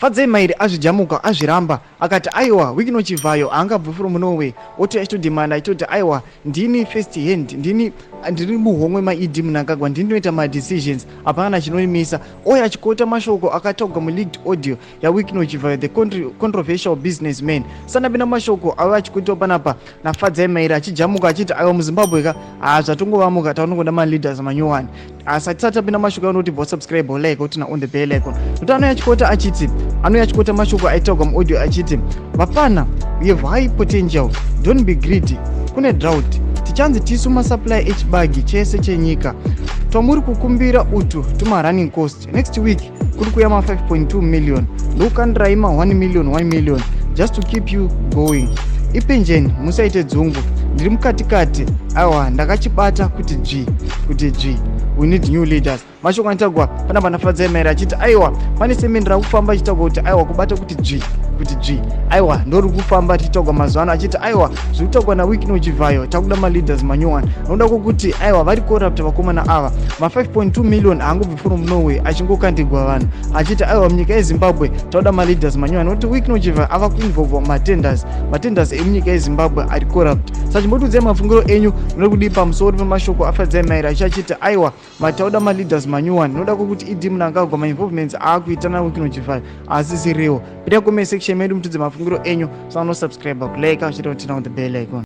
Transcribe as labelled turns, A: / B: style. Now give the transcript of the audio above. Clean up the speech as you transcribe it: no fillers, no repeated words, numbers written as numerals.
A: Fadzai Mahere Azvijamuka Azviramba akati aiwa Wikino Chivhayo angabve from Norway oti achitodhimanda achitoti aiwa ndini first hand ndiri muhomwe maidi munangagwa ndinoita madecisions hapana chinonimisa oya achikota mashoko akataurwa muleaked audio yaWikino Chivhayo the controversial businessman sanapinda mashoko ava achikotwa panapa naFadzai Mahere achijamuka achiti aiwa muZimbabwe ka zvatongovamuka taunongoda maleaders manyowani asati satapinda mashoko anoti bo subscribe like utina on the bell icon kuti anoyachikota achiti anoyachikota mashoko aitaurwa muaudio achiti vapana we have high potential don't be greedy kune drought tichanzi tisu masupply echibagi chese chenyika twamuri kukumbira utu tuma running cost next week kuri kuya ma 5.2 million ndokandirai ma 1 million just to keep you going ipenjeni musaite dzungu ndiri mukatikati aiwa ndakachibata kuti dzvi we need new leaders mashoko anotagwa panapa naFadzai Mahere achiti aiwa pane semeni rakufamba achitagwa kuti aiwa kubata kuti dzvi aiwa ndori kufamba tichitagwa mazuva ano achiti aiwa zviri kutagwa naWikino Chivhayo takuda maleaders manyowani anoda kuti aiwa vari corrupt vakomana ava ma 5.2 million haangobvi from Norway achingokandigwa vanhu achiti aiwa munyika yeZimbabwe tauda maleaders manyowani nokuti Wikino Chivhayo ava kuinvolva matenders emunyika yeZimbabwe ari corrupt saka chimbotiudzai mafungiro enyu muri kudii pamusoro pemashoko aFadzai Mahere achachiti aiwa matauda maleaders manyowani noda kuti idi munangagwa mainvolvements aakuita naWikino Chivhayo asisiriwo pita comment section medu mutidze mafungiro enyu sanosubscribe kulike achita kuti on the bell icon.